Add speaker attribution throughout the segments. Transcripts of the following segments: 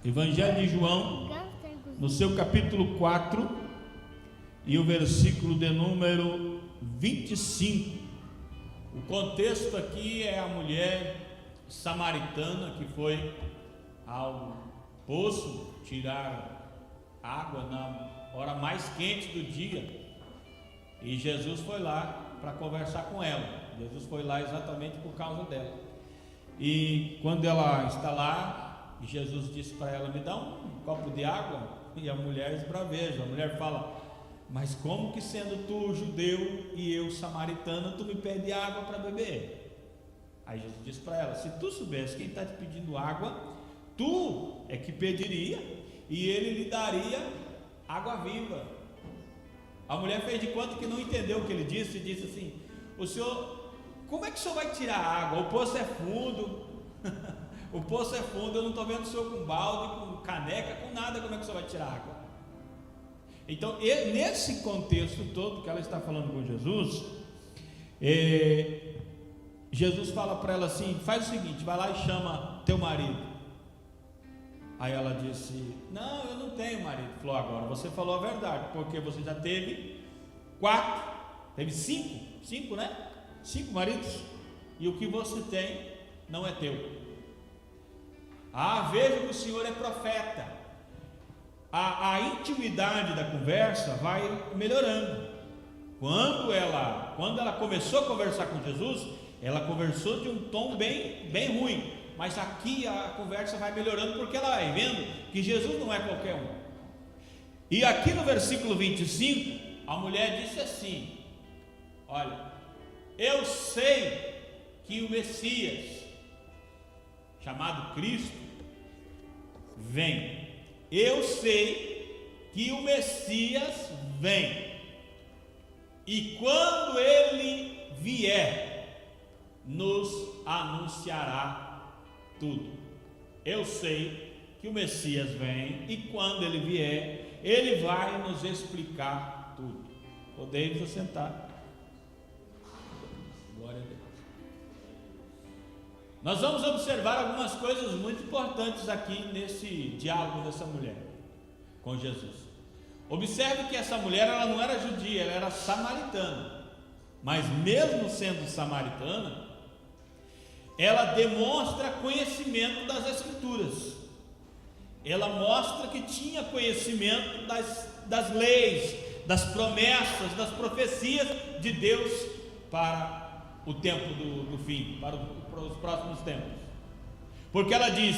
Speaker 1: Evangelho de João, no seu capítulo 4, e o versículo de número 25. O contexto aqui é a mulher samaritana que foi ao poço tirar água na hora mais quente do dia, e Jesus foi lá para conversar com ela. Jesus foi lá exatamente por causa dela. E quando ela está lá, Jesus disse para ela: me dá um copo de água. E a mulher esbraveja. A mulher fala: mas como que, sendo tu judeu e eu samaritana, tu me pede água para beber? Aí Jesus disse para ela: se tu soubesse quem está te pedindo água, tu é que pediria e ele lhe daria água viva. A mulher fez de conta que não entendeu o que ele disse e disse assim: o senhor, como é que o senhor vai tirar água? O poço é fundo. O poço é fundo, eu não estou vendo o senhor com balde, com caneca, com nada. Como é que o senhor vai tirar água? Então, nesse contexto todo que ela está falando com Jesus, Jesus fala para ela assim: faz o seguinte, vai lá e chama teu marido. Aí ela disse: não, eu não tenho marido. Falou: agora você falou a verdade, porque você já teve 4, teve 5, né? 5 maridos, e o que você tem não é teu. Ah, veja que o senhor é profeta. A intimidade da conversa vai melhorando. Quando ela começou a conversar com Jesus, ela conversou de um tom bem ruim, mas aqui a conversa vai melhorando, porque ela vai vendo que Jesus não é qualquer um. E aqui no versículo 25, a mulher disse assim: olha, eu sei que o Messias, chamado Cristo, vem. Eu sei que o Messias vem, e quando ele vier, nos anunciará tudo. Eu sei que o Messias vem, e quando ele vier, ele vai nos explicar tudo. Podemos assentar. Glória a Deus. Nós vamos observar algumas coisas muito importantes aqui nesse diálogo dessa mulher com Jesus. Observe que essa mulher, ela não era judia, ela era samaritana. Mas mesmo sendo samaritana, ela demonstra conhecimento das Escrituras. Ela mostra que tinha conhecimento das leis, das promessas, das profecias de Deus para o tempo do fim, para os próximos tempos. Porque ela diz: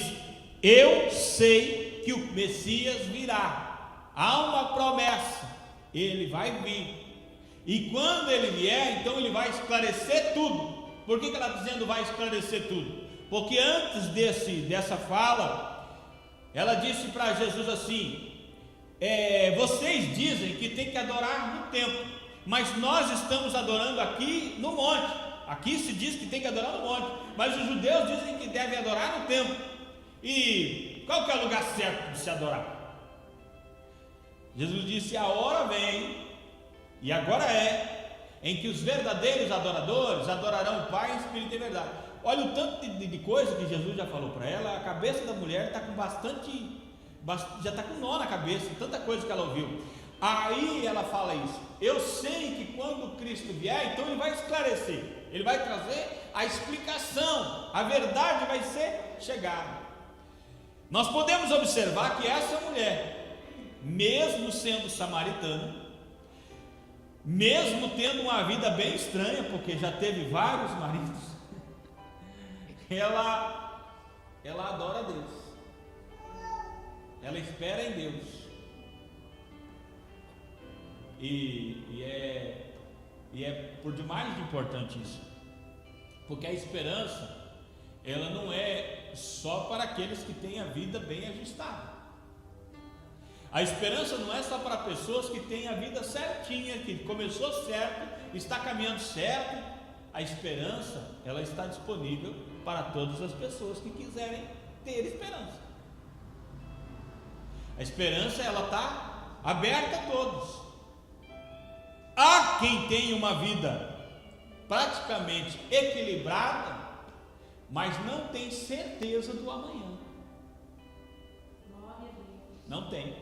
Speaker 1: eu sei que o Messias virá, há uma promessa, ele vai vir, e quando ele vier, então ele vai esclarecer tudo. Por que ela está dizendo vai esclarecer tudo? Porque antes dessa fala, ela disse para Jesus assim: vocês dizem que tem que adorar no templo, mas nós estamos adorando aqui no monte. Aqui se diz que tem que adorar no monte, mas os judeus dizem que devem adorar no templo. E qual que é o lugar certo de se adorar? Jesus disse: a hora vem, e agora em que os verdadeiros adoradores adorarão o Pai em espírito e verdade. Olha o tanto de coisa que Jesus já falou para ela. A cabeça da mulher está com já está com nó na cabeça, tanta coisa que ela ouviu. Aí ela fala isso: eu sei que quando Cristo vier, então ele vai esclarecer, ele vai trazer a explicação, a verdade vai ser chegada. Nós podemos observar que essa mulher, mesmo sendo samaritana, mesmo tendo uma vida bem estranha, porque já teve vários maridos, ela adora a Deus, ela espera em Deus. E é por demais importante isso, porque a esperança, ela não é só para aqueles que têm a vida bem ajustada. A esperança não é só para pessoas que têm a vida certinha, que começou certo, está caminhando certo. A esperança, ela está disponível para todas as pessoas que quiserem ter esperança. A esperança, ela está aberta a todos. Há quem tenha uma vida praticamente equilibrada, mas não tem certeza do amanhã. Não tem.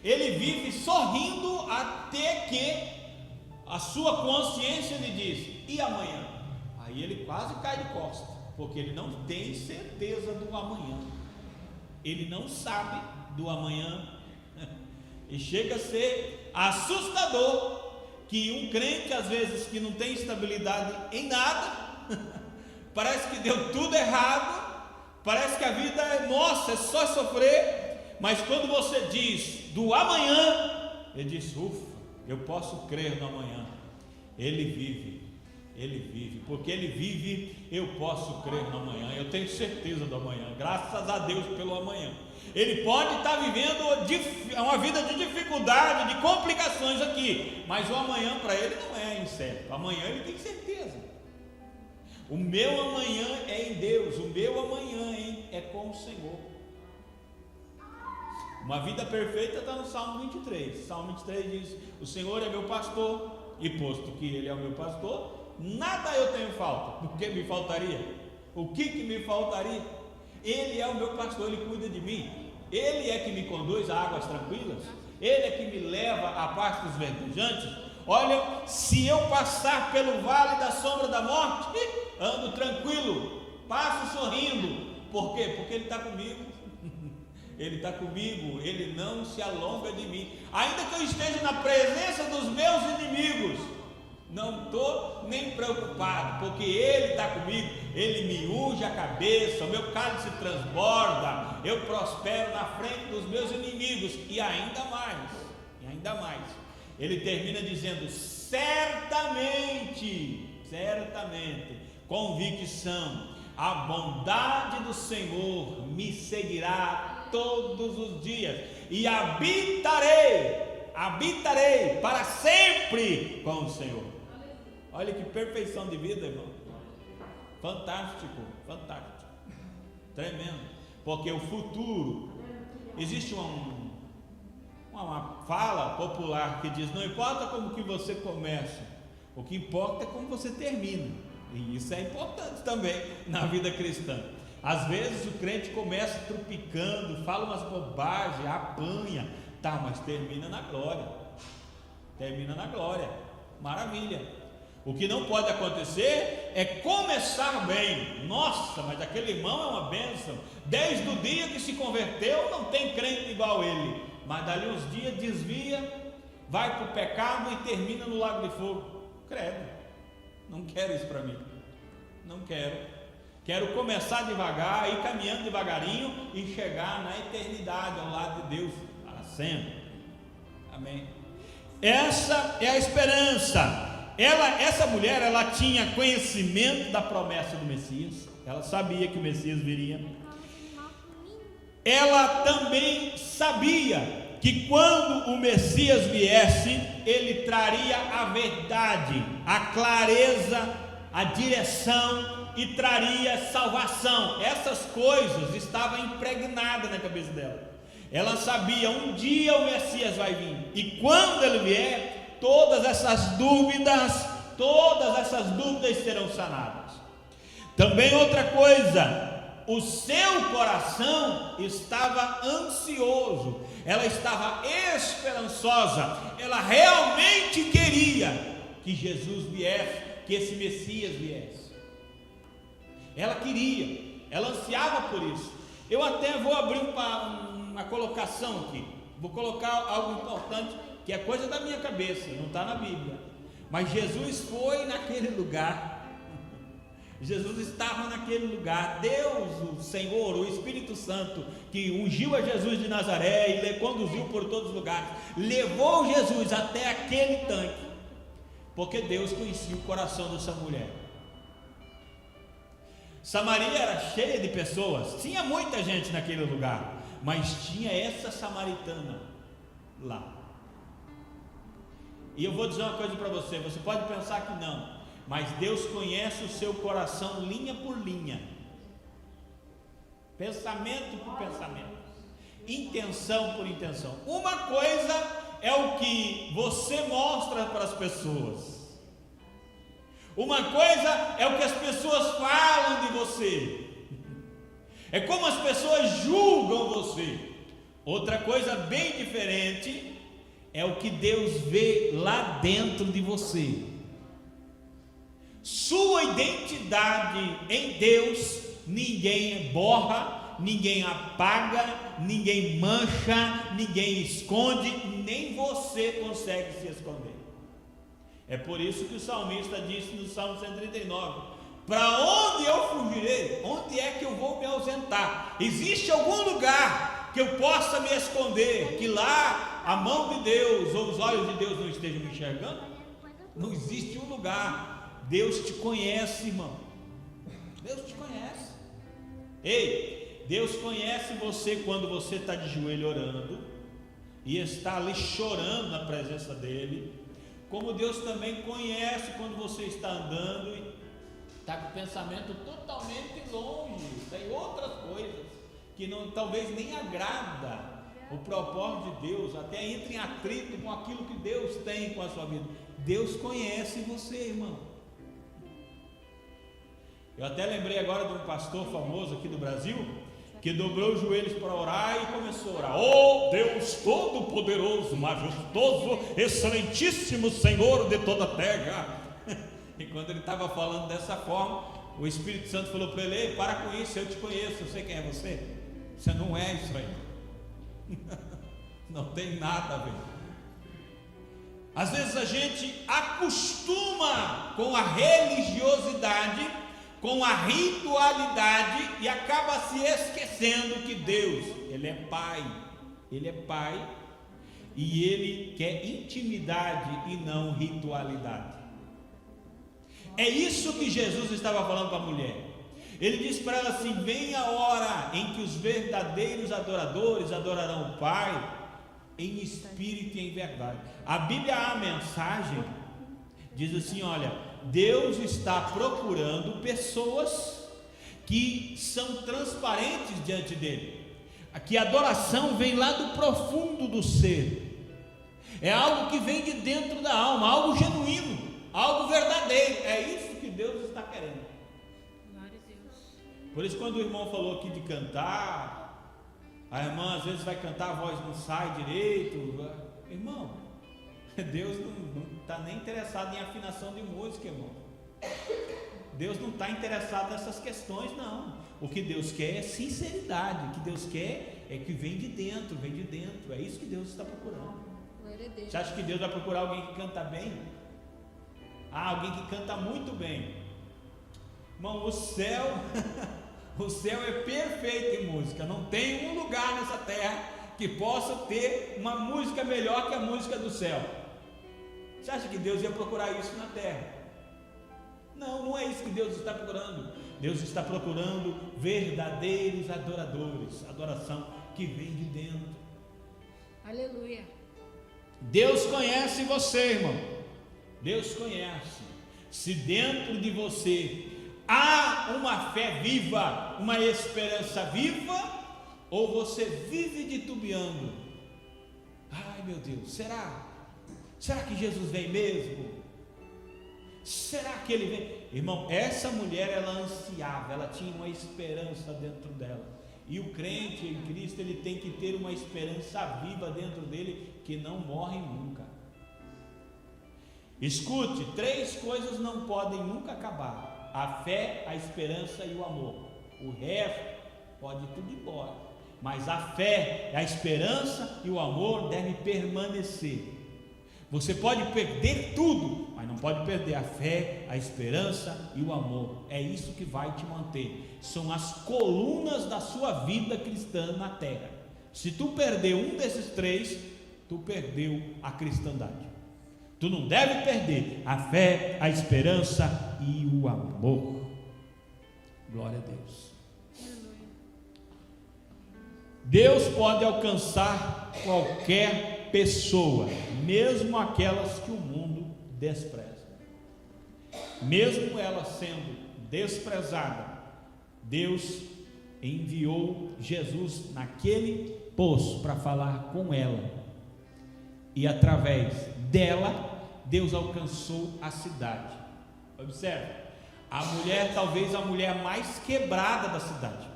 Speaker 1: Ele vive sorrindo até que a sua consciência lhe diz: e amanhã? Aí ele quase cai de costas, porque ele não tem certeza do amanhã. Ele não sabe do amanhã. E chega a ser assustador que um crente, às vezes, que não tem estabilidade em nada, parece que deu tudo errado, parece que a vida é nossa, é só sofrer, mas quando você diz do amanhã, ele diz: ufa, eu posso crer no amanhã. Ele vive, porque ele vive, eu posso crer no amanhã, eu tenho certeza do amanhã, graças a Deus pelo amanhã. Ele pode estar vivendo uma vida de dificuldade, de complicações aqui, mas o amanhã para ele não é incerto. Amanhã ele tem certeza. O meu amanhã é em Deus, o meu amanhã é com o Senhor. Uma vida perfeita está no Salmo 23. Salmo 23 diz: o Senhor é meu pastor, e posto que Ele é o meu pastor, nada eu tenho falta. O que me faltaria? O que me faltaria? Ele é o meu pastor, Ele cuida de mim. Ele é que me conduz a águas tranquilas. Ele é que me leva a pastos verdejantes. Olha, se eu passar pelo vale da sombra da morte, ando tranquilo, passo sorrindo. Por quê? Porque Ele está comigo. Ele está comigo, Ele não se alonga de mim. Ainda que eu esteja na presença dos meus inimigos, não estou nem preocupado, porque Ele está comigo. Ele me unge a cabeça, o meu cálice transborda, eu prospero na frente dos meus inimigos. E ainda mais, Ele termina dizendo: certamente, convicção, a bondade do Senhor me seguirá todos os dias, e habitarei para sempre com o Senhor. Olha que perfeição de vida, irmão. Fantástico, tremendo. Porque o futuro, existe uma fala popular que diz: não importa como que você começa, o que importa é como você termina. E isso é importante também na vida cristã. Às vezes o crente começa tropicando, fala umas bobagens, apanha, tá, mas termina na glória, maravilha. O que não pode acontecer é começar bem. Nossa, mas aquele irmão é uma bênção, desde o dia que se converteu não tem crente igual ele, mas dali uns dias desvia, vai para o pecado e termina no lago de fogo. Credo, não quero isso para mim, não quero. Quero começar devagar, ir caminhando devagarinho e chegar na eternidade, ao lado de Deus, para sempre. Amém. Essa é a esperança. Essa mulher, ela tinha conhecimento da promessa do Messias. Ela sabia que o Messias viria. Ela também sabia que quando o Messias viesse, ele traria a verdade, a clareza, a direção, e traria salvação. Essas coisas estavam impregnadas na cabeça dela. Ela sabia: um dia o Messias vai vir, e quando ele vier, todas essas dúvidas serão sanadas. Também outra coisa, o seu coração estava ansioso, ela estava esperançosa, ela realmente queria que Jesus viesse, que esse Messias viesse. Ela queria, ela ansiava por isso. Eu até vou abrir uma colocação aqui, vou colocar algo importante, que é coisa da minha cabeça, não está na Bíblia, mas Jesus foi naquele lugar, Jesus estava naquele lugar. Deus, o Senhor, o Espírito Santo, que ungiu a Jesus de Nazaré e lhe conduziu por todos os lugares, levou Jesus até aquele tanque, porque Deus conhecia o coração dessa mulher. Samaria era cheia de pessoas, tinha muita gente naquele lugar, mas tinha essa samaritana lá. E eu vou dizer uma coisa para você, você pode pensar que não, mas Deus conhece o seu coração linha por linha, pensamento por pensamento, intenção por intenção. Uma coisa é o que você mostra para as pessoas, uma coisa é o que as pessoas falam de você, é como as pessoas julgam você. Outra coisa bem diferente é o que Deus vê lá dentro de você. Sua identidade em Deus ninguém borra, ninguém apaga, ninguém mancha, ninguém esconde, nem você consegue se esconder. É por isso que o salmista disse no Salmo 139: para onde eu fugirei? Onde é que eu vou me ausentar? Existe algum lugar que eu possa me esconder, que lá a mão de Deus ou os olhos de Deus não estejam me enxergando? Não existe um lugar. Deus te conhece, irmão. Deus te conhece. Ei, Deus conhece você quando você está de joelho orando e está ali chorando na presença dele, como Deus também conhece quando você está andando e está com o pensamento totalmente longe, tem outras coisas que não, talvez nem agrada o propósito de Deus, até entra em atrito com aquilo que Deus tem com a sua vida. Deus conhece você, irmão. Eu até lembrei agora de um pastor famoso aqui do Brasil, que dobrou os joelhos para orar e começou a orar: oh Deus Todo-Poderoso, Majestoso, Excelentíssimo Senhor de toda a terra. E quando ele estava falando dessa forma, o Espírito Santo falou para ele: para com isso, eu te conheço, eu sei quem é você. Você não é isso aí. Não tem nada a ver. Às vezes a gente acostuma com a religiosidade, com a ritualidade, e acaba se esquecendo que Deus, Ele é Pai, e Ele quer intimidade e não ritualidade. É isso que Jesus estava falando para a mulher. Ele disse para ela assim: vem a hora em que os verdadeiros adoradores adorarão o Pai em espírito e em verdade. A Bíblia, a mensagem, diz assim: olha, Deus está procurando pessoas que são transparentes diante dele, que a adoração vem lá do profundo do ser, é algo que vem de dentro da alma, algo genuíno, algo verdadeiro. É isso que Deus está querendo.
Speaker 2: Glória a Deus.
Speaker 1: Por isso, quando o irmão falou aqui de cantar, a irmã às vezes vai cantar, a voz não sai direito. Irmão, Deus não está nem interessado em afinação de música, irmão. Deus não está interessado nessas questões, não. O que Deus quer é sinceridade. O que Deus quer é que vem de dentro, vem de dentro. É isso que Deus está procurando.
Speaker 2: Glória a Deus.
Speaker 1: Você acha que Deus vai procurar alguém que canta bem? Alguém que canta muito bem. Irmão, o céu o céu é perfeito em música. Não tem um lugar nessa terra que possa ter uma música melhor que a música do céu. Você acha que Deus ia procurar isso na terra? Não, não é isso que Deus está procurando. Deus está procurando verdadeiros adoradores, adoração que vem de dentro.
Speaker 2: Aleluia.
Speaker 1: Deus conhece você, irmão. Deus conhece. Se dentro de você há uma fé viva, uma esperança viva, ou você vive titubeando: ai meu Deus, será que Jesus vem mesmo? Será que Ele vem? Irmão, essa mulher, ela ansiava, ela tinha uma esperança dentro dela, e o crente em Cristo, ele tem que ter uma esperança viva dentro dele, que não morre nunca. Escute, 3 coisas não podem nunca acabar: a fé, a esperança e o amor. O resto pode tudo ir embora, mas a fé, a esperança e o amor devem permanecer. Você pode perder tudo, mas não pode perder a fé, a esperança e o amor. É isso que vai te manter. São as colunas da sua vida cristã na terra. Se tu perder um desses 3, tu perdeu a cristandade. Tu não deve perder a fé, a esperança e o amor. Glória a Deus. Deus pode alcançar qualquer pessoa, mesmo aquelas que o mundo despreza. Mesmo ela sendo desprezada, Deus enviou Jesus naquele poço para falar com ela, e através dela Deus alcançou a cidade. Observe, a mulher, talvez a mulher mais quebrada da cidade.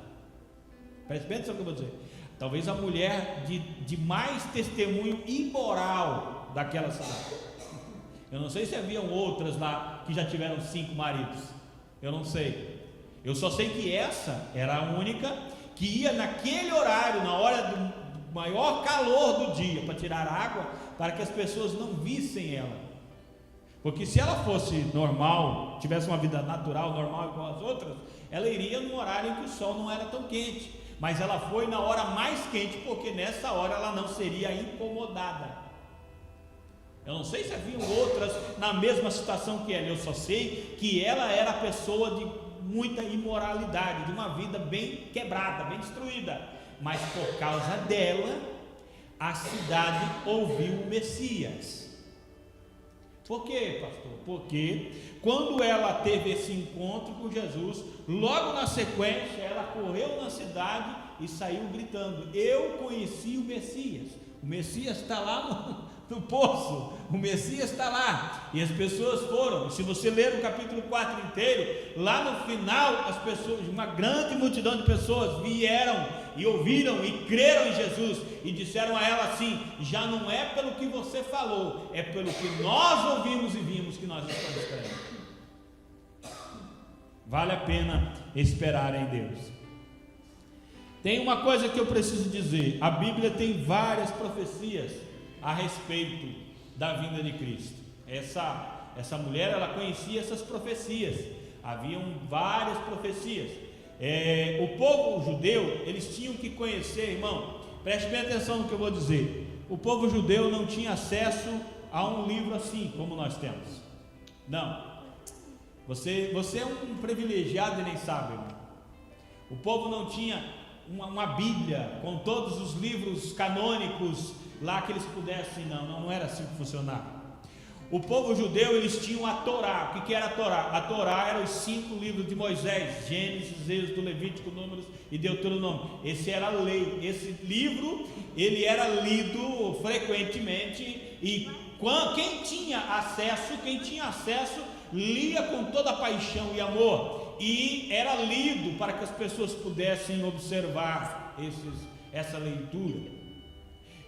Speaker 1: Preste bem atenção no que eu vou dizer. talvez a mulher de mais testemunho imoral daquela cidade. Eu não sei se haviam outras lá que já tiveram 5 maridos, eu não sei. Eu só sei que essa era a única que ia naquele horário, na hora do maior calor do dia, para tirar água, para que as pessoas não vissem ela. Porque se ela fosse normal, tivesse uma vida natural, normal igual as outras, ela iria no horário em que o sol não era tão quente. Mas ela foi na hora mais quente, porque nessa hora ela não seria incomodada. Eu não sei se haviam outras na mesma situação que ela, eu só sei que ela era a pessoa de muita imoralidade, de uma vida bem quebrada, bem destruída, mas por causa dela, a cidade ouviu o Messias. Por quê, pastor? Porque quando ela teve esse encontro com Jesus, logo na sequência, ela correu na cidade e saiu gritando: eu conheci o Messias. O Messias está lá no poço, o Messias está lá, e as pessoas foram. Se você ler o capítulo 4 inteiro, lá no final, as pessoas, uma grande multidão de pessoas vieram e ouviram e creram em Jesus, e disseram a ela assim: já não é pelo que você falou, é pelo que nós ouvimos e vimos que nós estamos crendo. Vale a pena esperar em Deus. Tem uma coisa que eu preciso dizer: a Bíblia tem várias profecias a respeito da vinda de Cristo. Essa mulher, ela conhecia essas profecias. Haviam várias profecias. O povo judeu, eles tinham que conhecer, irmão, preste bem atenção no que eu vou dizer. O povo judeu não tinha acesso a um livro assim como nós temos. Não. Você é um privilegiado e nem sabe, irmão. O povo não tinha uma Bíblia com todos os livros canônicos lá que eles pudessem, não era assim que funcionava. O povo judeu, eles tinham a Torá. O que era a Torá? A Torá eram os 5 livros de Moisés: Gênesis, Êxodo, Levítico, Números e Deuteronômio. Esse era a lei. Esse livro, ele era lido frequentemente, e quem tinha acesso lia com toda a paixão e amor, e era lido para que as pessoas pudessem observar essa leitura.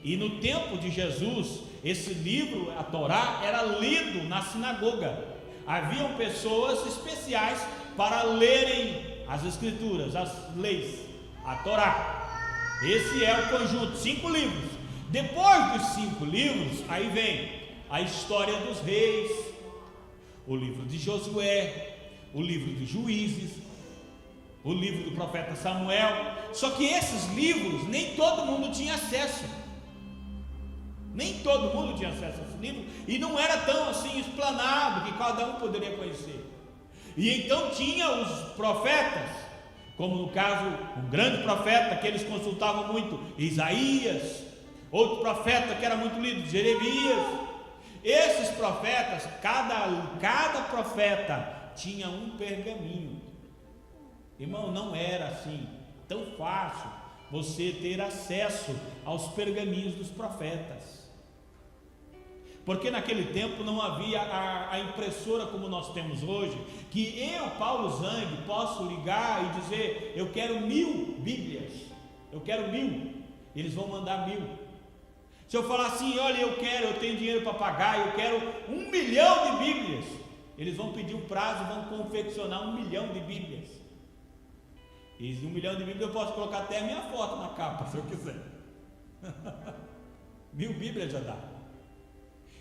Speaker 1: E no tempo de Jesus, esse livro, a Torá, era lido na sinagoga. Haviam pessoas especiais para lerem as escrituras, as leis, a Torá. Esse é o conjunto, 5 livros. Depois dos 5 livros, aí vem a história dos reis, o livro de Josué, o livro dos Juízes, o livro do profeta Samuel. Só que esses livros, nem todo mundo tinha acesso. Nem todo mundo tinha acesso a esse livro, e não era tão assim explanado que cada um poderia conhecer. E então tinha os profetas, como no caso, um grande profeta que eles consultavam muito, Isaías, outro profeta que era muito lido, Jeremias. Esses profetas, cada profeta tinha um pergaminho. Irmão, não era assim tão fácil você ter acesso aos pergaminhos dos profetas, porque naquele tempo não havia a impressora como nós temos hoje, que eu, Paulo Zang, posso ligar e dizer: eu quero 1000 Bíblias, eu quero 1000, eles vão mandar 1000. Se eu falar assim: olha, eu tenho dinheiro para pagar, eu quero 1 milhão de Bíblias, eles vão pedir um prazo e vão confeccionar 1 milhão de Bíblias. E 1 milhão de Bíblias eu posso colocar até a minha foto na capa, se eu quiser. 1000 Bíblias já dá.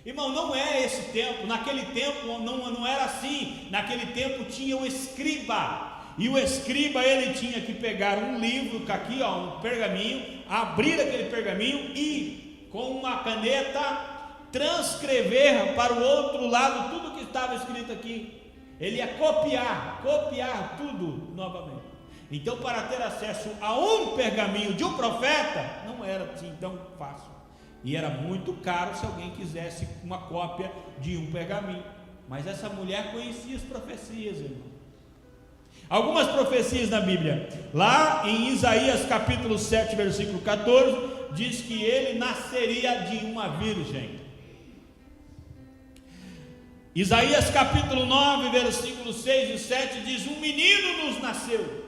Speaker 1: Irmão, não é esse tempo. Naquele tempo não era assim. Naquele tempo tinha o escriba, e o escriba, ele tinha que pegar um livro, aqui um pergaminho, abrir aquele pergaminho e com uma caneta transcrever para o outro lado tudo que estava escrito aqui. Ele ia copiar tudo novamente. Então, para ter acesso a um pergaminho de um profeta, não era assim tão fácil. E era muito caro se alguém quisesse uma cópia de um pergaminho. Mas essa mulher conhecia as profecias, irmão. Algumas profecias na Bíblia. Lá em Isaías capítulo 7, versículo 14, diz que ele nasceria de uma virgem. Isaías capítulo 9, versículo 6 e 7 diz: um menino nos nasceu,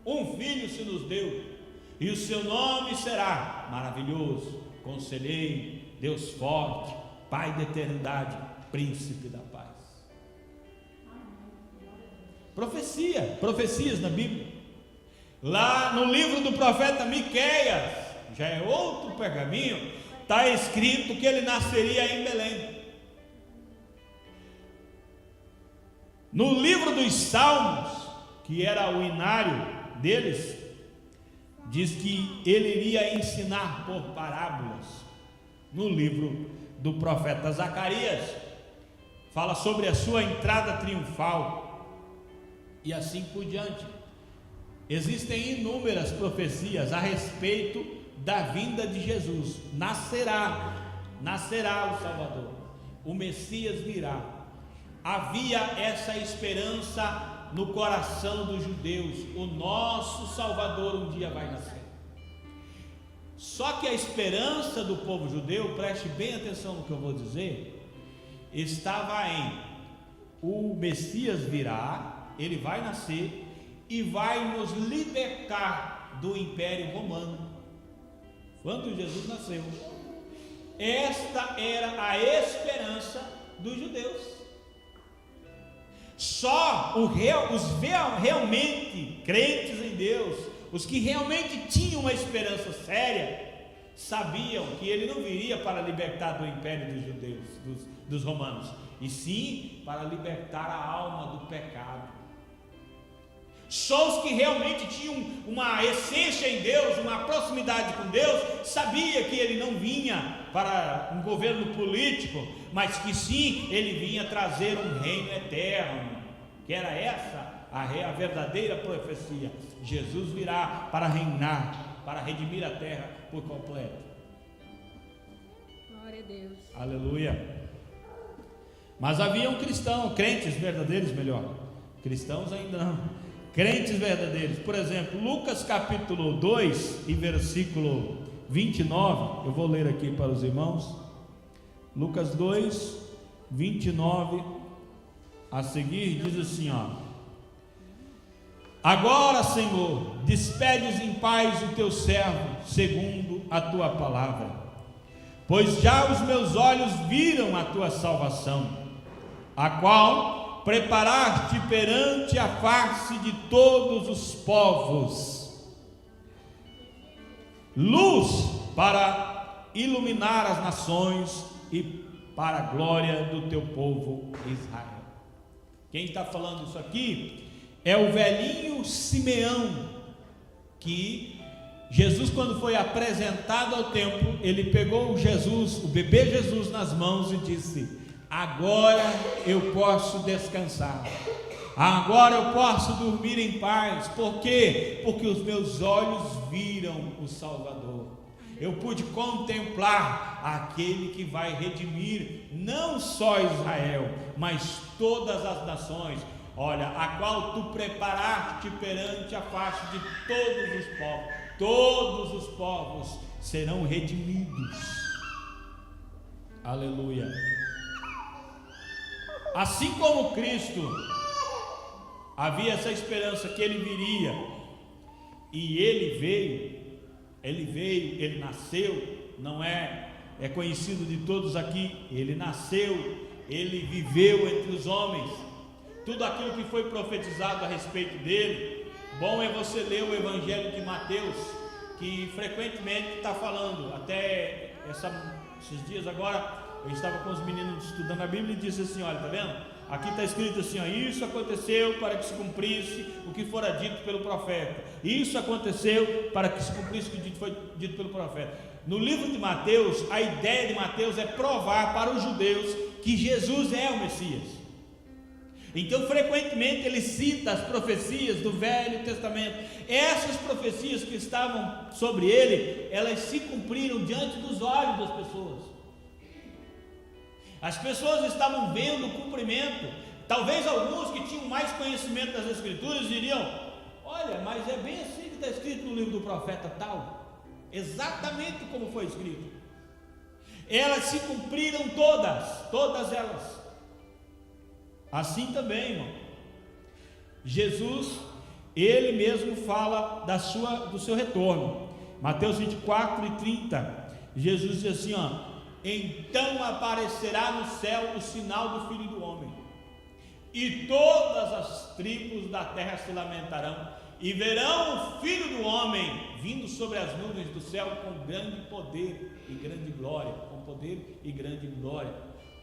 Speaker 1: um filho se nos deu, e o seu nome será Maravilhoso, Conselheiro, Deus Forte, Pai da Eternidade, Príncipe da Paz. Profecias na Bíblia. Lá no livro do profeta Miqueias, já é outro pergaminho, está escrito que ele nasceria em Belém. No livro dos Salmos, que era o inário deles, diz que ele iria ensinar por parábolas. No livro do profeta Zacarias, fala sobre a sua entrada triunfal, e assim por diante. Existem inúmeras profecias a respeito da vinda de Jesus. Nascerá o Salvador, o Messias virá. Havia essa esperança no coração dos judeus: o nosso Salvador um dia vai nascer. Só que a esperança do povo judeu, preste bem atenção no que eu vou dizer, estava em: o Messias virá, ele vai nascer e vai nos libertar do Império Romano. Quando Jesus nasceu, esta era a esperança dos judeus. Só os realmente crentes em Deus, os que realmente tinham uma esperança séria, sabiam que ele não viria para libertar do império dos judeus, dos romanos, e sim para libertar a alma do pecado. Só os que realmente tinham uma essência em Deus, uma proximidade com Deus, sabia que ele não vinha para um governo político, mas que sim, ele vinha trazer um reino eterno, que era essa a verdadeira profecia. Jesus virá para reinar, para redimir a terra por completo.
Speaker 2: Glória a Deus.
Speaker 1: Aleluia. Mas haviam crentes verdadeiros, cristãos ainda não, crentes verdadeiros. Por exemplo, Lucas capítulo 2 e versículo 29, eu vou ler aqui para os irmãos. Lucas 2, 29 a seguir, diz assim, agora, Senhor, despede-os em paz o teu servo, segundo a tua palavra, pois já os meus olhos viram a tua salvação, a qual preparaste perante a face de todos os povos, luz para iluminar as nações e para a glória do teu povo Israel. Quem está falando isso aqui é o velhinho Simeão, que Jesus, quando foi apresentado ao templo, ele pegou o bebê Jesus nas mãos e disse: agora eu posso descansar, agora eu posso dormir em paz. Por quê? Porque os meus olhos viram o Salvador. Eu pude contemplar aquele que vai redimir não só Israel, mas todas as nações. Olha, a qual tu preparaste perante a face de todos os povos. Todos os povos serão redimidos. Aleluia. Assim como Cristo, havia essa esperança que ele viria, e ele veio, ele nasceu, não é conhecido de todos aqui, ele nasceu, ele viveu entre os homens, tudo aquilo que foi profetizado a respeito dele. Bom é você ler o Evangelho de Mateus, que frequentemente está falando, até esses dias agora, eu estava com os meninos estudando a Bíblia e disse assim: olha, está vendo? Aqui está escrito assim, isso aconteceu para que se cumprisse o que fora dito pelo profeta. Isso aconteceu para que se cumprisse o que foi dito pelo profeta. No livro de Mateus, a ideia de Mateus é provar para os judeus que Jesus é o Messias. Então, frequentemente ele cita as profecias do Velho Testamento. Essas profecias que estavam sobre ele, elas se cumpriram diante dos olhos das pessoas. As pessoas estavam vendo o cumprimento. Talvez alguns que tinham mais conhecimento das Escrituras diriam: olha, mas é bem assim que está escrito no livro do profeta tal, exatamente como foi escrito. Elas se cumpriram todas elas. Assim também, irmão, Jesus, ele mesmo fala do seu retorno. Mateus 24 e 30, Jesus diz assim, ó: então aparecerá no céu o sinal do Filho do Homem, e todas as tribos da terra se lamentarão, e verão o Filho do Homem vindo sobre as nuvens do céu com grande poder e grande glória. Com poder e grande glória.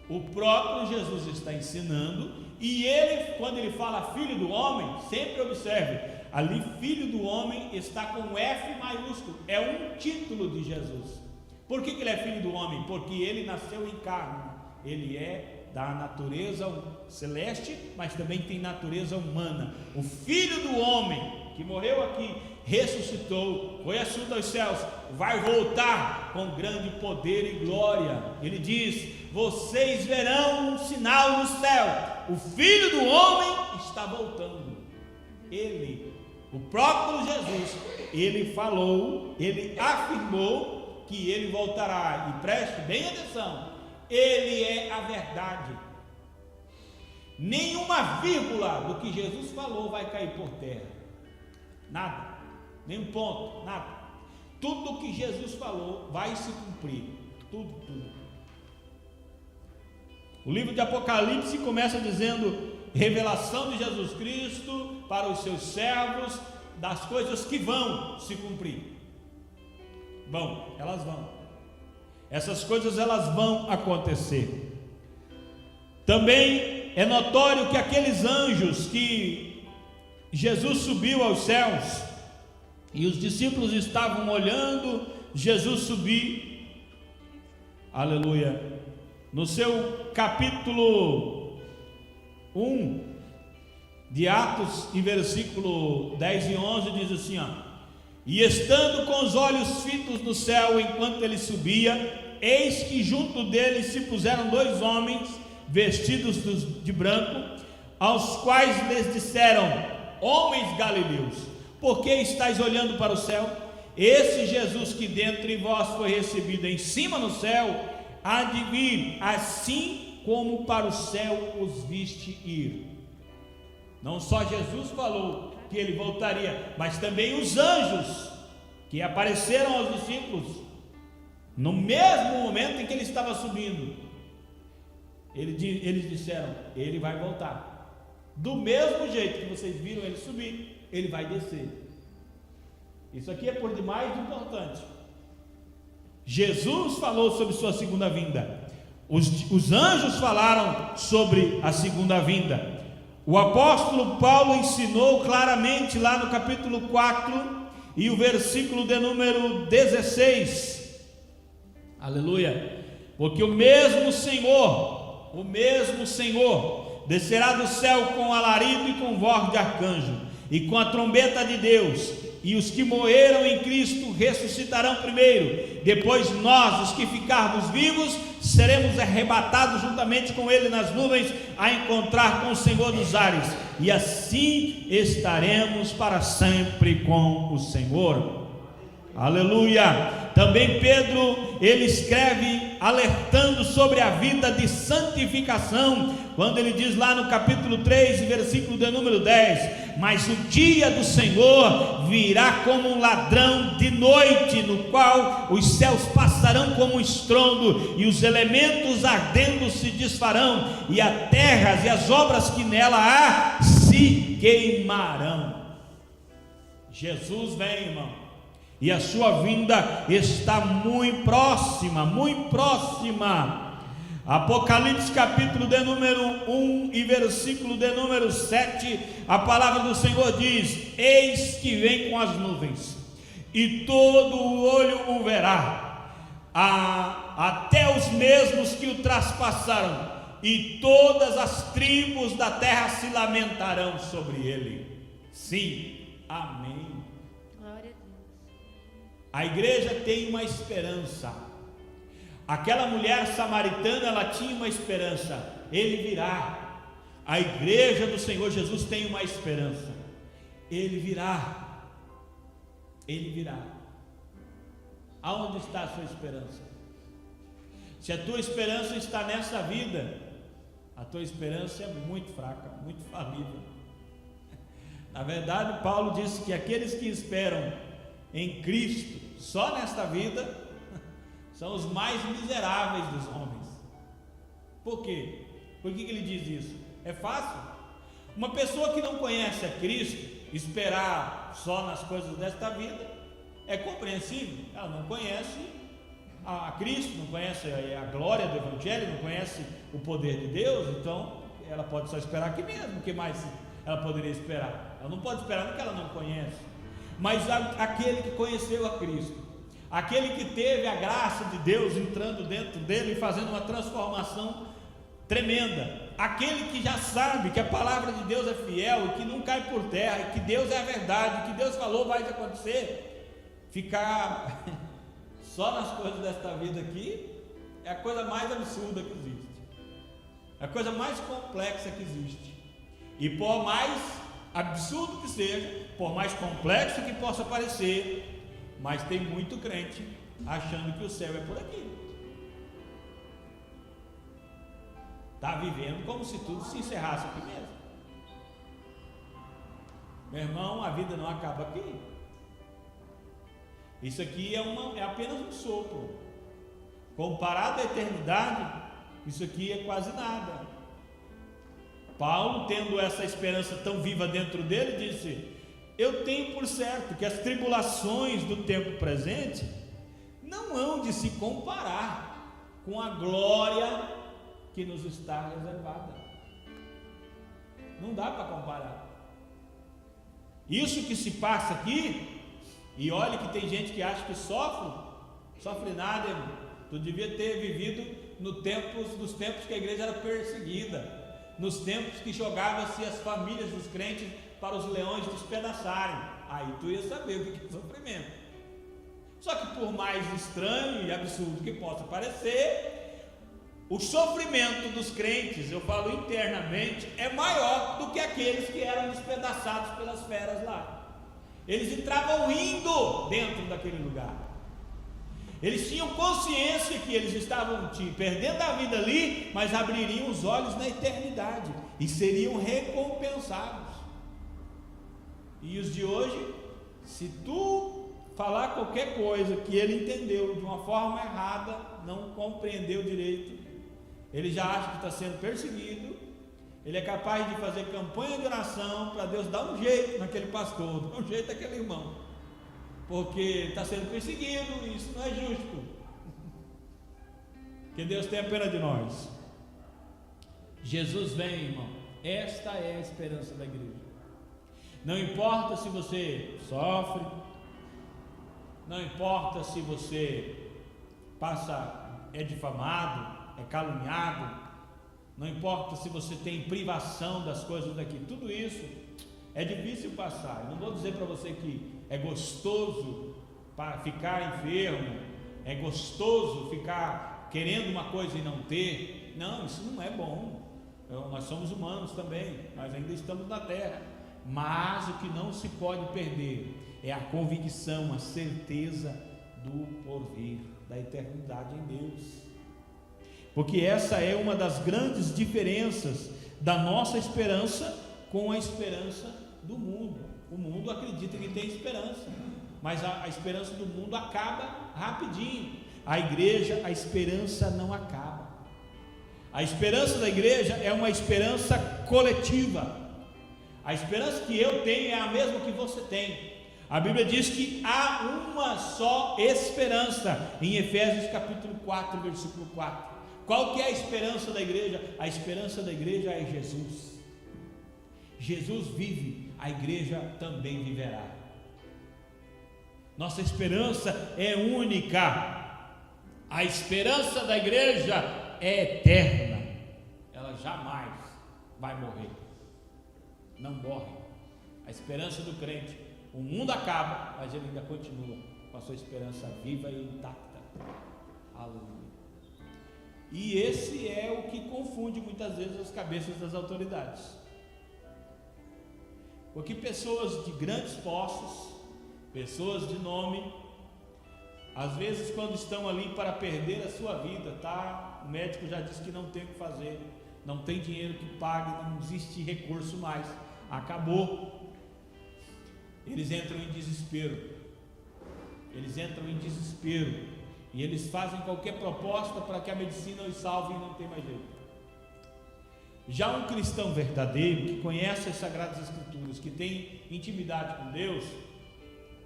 Speaker 1: O próprio Jesus está ensinando, e ele, quando ele fala Filho do Homem, sempre observe, ali Filho do Homem está com F maiúsculo, é um título de Jesus. Por que ele é Filho do Homem? Porque ele nasceu em carne, ele é da natureza celeste, mas também tem natureza humana. O Filho do Homem, que morreu aqui, ressuscitou, foi assunto aos céus, vai voltar com grande poder e glória. Ele diz: vocês verão um sinal no céu, o Filho do Homem está voltando. Ele, o próprio Jesus, ele falou, ele afirmou que ele voltará, e preste bem atenção, ele é a verdade. Nenhuma vírgula do que Jesus falou vai cair por terra, nada, nem um ponto, nada. Tudo o que Jesus falou vai se cumprir, tudo. O livro de Apocalipse começa dizendo: revelação de Jesus Cristo para os seus servos, das coisas que vão se cumprir. Elas vão. Essas coisas elas vão acontecer. Também é notório que aqueles anjos que Jesus subiu aos céus, e os discípulos estavam olhando Jesus subir, aleluia, no seu capítulo 1 de Atos, em versículo 10 e 11, diz assim, ó: e estando com os olhos fitos no céu enquanto ele subia, eis que junto dele se puseram dois homens vestidos de branco, aos quais lhes disseram: homens galileus, por que estáis olhando para o céu? Esse Jesus que dentre vós foi recebido em cima no céu, há de vir, assim como para o céu os viste ir. Não só Jesus falou que ele voltaria, mas também os anjos que apareceram aos discípulos no mesmo momento em que ele estava subindo. Eles disseram: ele vai voltar, do mesmo jeito que vocês viram ele subir, ele vai descer. Isso aqui é por demais importante. Jesus falou sobre sua segunda vinda, os anjos falaram sobre a segunda vinda. O apóstolo Paulo ensinou claramente lá no capítulo 4 e o versículo de número 16, aleluia, porque o mesmo Senhor descerá do céu com alarido e com voz de arcanjo e com a trombeta de Deus, e os que morreram em Cristo ressuscitarão primeiro. Depois nós, os que ficarmos vivos, seremos arrebatados juntamente com ele nas nuvens, a encontrar com o Senhor nos ares, e assim estaremos para sempre com o Senhor. Aleluia. Também Pedro, ele escreve alertando sobre a vida de santificação, quando ele diz lá no capítulo 3, versículo de número 10: mas o dia do Senhor virá como um ladrão de noite, no qual os céus passarão como um estrondo, e os elementos ardendo se desfarão, e a terra e as obras que nela há se queimarão. Jesus vem, irmão, e a sua vinda está muito próxima, muito próxima. Apocalipse capítulo de número 1 e versículo de número 7, a palavra do Senhor diz: eis que vem com as nuvens, e todo o olho o verá, até os mesmos que o traspassaram, e todas as tribos da terra se lamentarão sobre ele. Sim, amém. A igreja tem uma esperança. Aquela mulher samaritana, ela tinha uma esperança: ele virá. A igreja do Senhor Jesus tem uma esperança: ele virá. Ele virá. Aonde está a sua esperança? Se a tua esperança está nessa vida, a tua esperança é muito fraca, muito falível. Na verdade, Paulo disse que aqueles que esperam em Cristo só nesta vida, são os mais miseráveis dos homens. Por quê? Por que ele diz isso? É fácil? Uma pessoa que não conhece a Cristo, esperar só nas coisas desta vida, é compreensível. Ela não conhece a Cristo, não conhece a glória do Evangelho, não conhece o poder de Deus, então ela pode só esperar aqui mesmo. O que mais ela poderia esperar? Ela não pode esperar no que ela não conhece. Mas aquele que conheceu a Cristo, aquele que teve a graça de Deus entrando dentro dele e fazendo uma transformação tremenda, aquele que já sabe que a palavra de Deus é fiel e que não cai por terra, e que Deus é a verdade, que Deus falou vai acontecer, ficar só nas coisas desta vida aqui é a coisa mais absurda que existe, é a coisa mais complexa que existe. E por mais absurdo que seja, por mais complexo que possa parecer, mas tem muito crente achando que o céu é por aqui. Está vivendo como se tudo se encerrasse aqui mesmo. Meu irmão, a vida não acaba aqui. Isso aqui é apenas um sopro. Comparado à eternidade, isso aqui é quase nada. Paulo, tendo essa esperança tão viva dentro dele, disse: eu tenho por certo que as tribulações do tempo presente não hão de se comparar com a glória que nos está reservada. Não dá para comparar. Isso que se passa aqui, e olha que tem gente que acha que sofre nada, irmão. Tu devia ter vivido nos tempos que a igreja era perseguida, nos tempos que jogava-se as famílias dos crentes para os leões despedaçarem. Aí tu ia saber o que é sofrimento. Só que por mais estranho e absurdo que possa parecer, o sofrimento dos crentes, eu falo internamente, é maior do que aqueles que eram despedaçados pelas feras lá. Eles entravam rindo dentro daquele lugar. Eles tinham consciência que eles estavam perdendo a vida ali, mas abririam os olhos na eternidade e seriam recompensados. E os de hoje, se tu falar qualquer coisa que ele entendeu de uma forma errada, não compreendeu direito, ele já acha que está sendo perseguido, ele é capaz de fazer campanha de oração para Deus dar um jeito naquele pastor, dar um jeito naquele irmão, porque ele está sendo perseguido, e isso não é justo. Que Deus tenha pena de nós. Jesus vem, irmão, esta é a esperança da igreja. Não importa se você sofre, não importa se você é difamado, é caluniado, não importa se você tem privação das coisas daqui, tudo isso é difícil passar. Eu não vou dizer para você que é gostoso para ficar enfermo, é gostoso ficar querendo uma coisa e não ter. Não, isso não é bom. Nós somos humanos também, nós ainda estamos na terra, mas o que não se pode perder é a convicção, a certeza do porvir, da eternidade em Deus. Porque essa é uma das grandes diferenças da nossa esperança com a esperança do mundo. O mundo acredita que tem esperança, mas a esperança do mundo acaba rapidinho. A igreja, a esperança não acaba. A esperança da igreja é uma esperança coletiva. A esperança que eu tenho é a mesma que você tem. A Bíblia diz que há uma só esperança, em Efésios capítulo 4, versículo 4. Qual que é a esperança da igreja? A esperança da igreja é Jesus. Jesus vive, a igreja também viverá. Nossa esperança é única. A esperança da igreja é eterna. Ela jamais vai morrer. Não morre. A esperança do crente, o mundo acaba, mas ele ainda continua com a sua esperança viva e intacta. Aleluia. E esse é o que confunde muitas vezes as cabeças das autoridades. Porque pessoas de grandes posses, pessoas de nome, às vezes quando estão ali para perder a sua vida, o médico já disse que não tem o que fazer, não tem dinheiro que pague, não existe recurso mais, acabou. Eles entram em desespero. eles entram em desespero e eles fazem qualquer proposta para que a medicina os salve e não tem mais jeito. Já um cristão verdadeiro, que conhece as Sagradas Escrituras, que tem intimidade com Deus,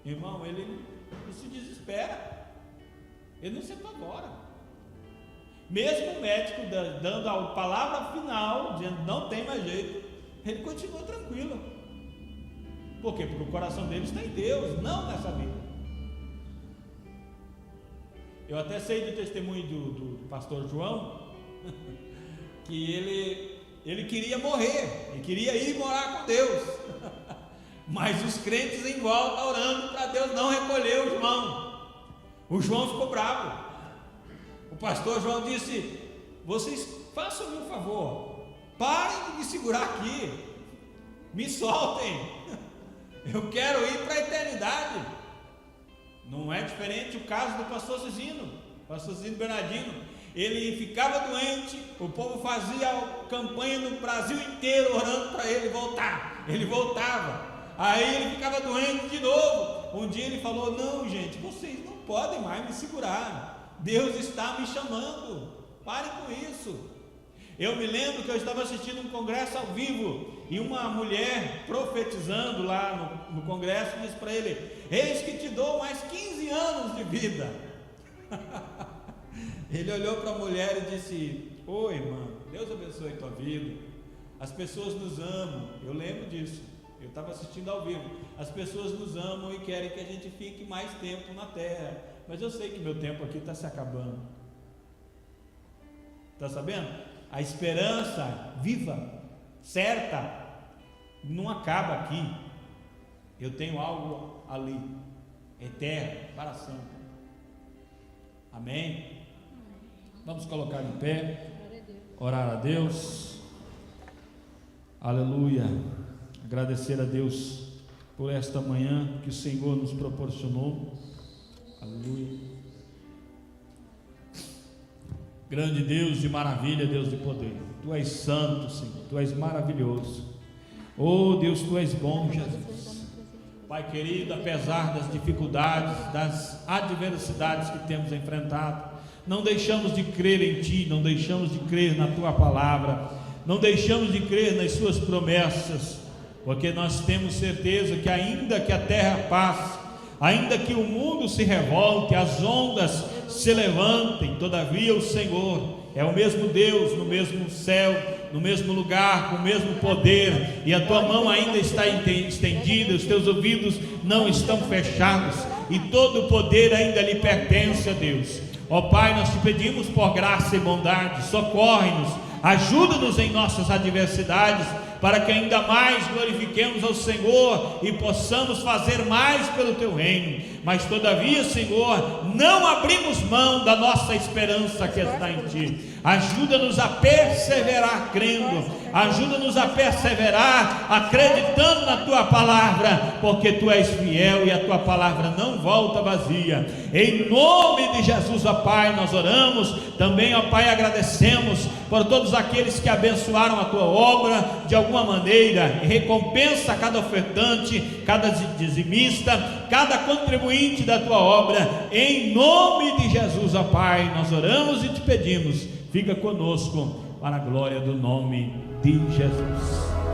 Speaker 1: irmão, ele não se desespera, ele não se apavora. Mesmo o médico dando a palavra final, dizendo não tem mais jeito, ele continua tranquilo. Por quê? Porque o coração dele está em Deus, não nessa vida. Eu até sei do testemunho do pastor João, que ele queria morrer, ele queria ir morar com Deus, mas os crentes em volta orando para Deus não recolher o João. O João ficou bravo. O pastor João disse: vocês façam-me um favor, parem de me segurar aqui, me soltem, eu quero ir para a eternidade. Não é diferente o caso do pastor Cezino Bernardino. Ele ficava doente, o povo fazia campanha no Brasil inteiro orando para ele voltar, ele voltava, aí ele ficava doente de novo. Um dia ele falou: não, gente, vocês não podem mais me segurar, Deus está me chamando, parem com isso. Eu me lembro que eu estava assistindo um congresso ao vivo, e uma mulher profetizando lá no congresso disse para ele: eis que te dou mais 15 anos de vida. Ele olhou para a mulher e disse: ô irmã, Deus abençoe a tua vida, as pessoas nos amam. Eu lembro disso, eu estava assistindo ao vivo. As pessoas nos amam e querem que a gente fique mais tempo na terra, mas eu sei que meu tempo aqui está se acabando. Está sabendo? A esperança viva, certa, não acaba aqui. Eu tenho algo ali, eterno, para sempre. Amém? Vamos colocar em pé, orar a Deus. Aleluia. Agradecer a Deus por esta manhã que o Senhor nos proporcionou. Aleluia. Grande Deus de maravilha, Deus de poder, Tu és santo, Senhor, Tu és maravilhoso. Oh Deus, Tu és bom, Jesus. Pai querido, apesar das dificuldades, das adversidades que temos enfrentado, não deixamos de crer em Ti, não deixamos de crer na Tua palavra, não deixamos de crer nas Suas promessas, porque nós temos certeza que ainda que a terra passe, ainda que o mundo se revolte, as ondas se levantem, todavia o Senhor é o mesmo Deus, no mesmo céu, no mesmo lugar, com o mesmo poder, e a tua mão ainda está estendida, os teus ouvidos não estão fechados, e todo o poder ainda lhe pertence a Deus. Ó Pai, nós te pedimos por graça e bondade, socorre-nos, ajuda-nos em nossas adversidades, para que ainda mais glorifiquemos ao Senhor e possamos fazer mais pelo Teu reino. Mas todavia, Senhor, não abrimos mão da nossa esperança que está em Ti. Ajuda-nos a perseverar crendo, ajuda-nos a perseverar acreditando na Tua palavra, porque Tu és fiel e a Tua palavra não volta vazia. Em nome de Jesus, ó Pai, nós oramos. Também, ó Pai, agradecemos por todos aqueles que abençoaram a Tua obra de alguma maneira, e recompensa cada ofertante, cada dizimista, cada contribuinte da Tua obra. Em nome de Jesus, ó Pai, nós oramos e te pedimos, fica conosco para a glória do nome de Jesus.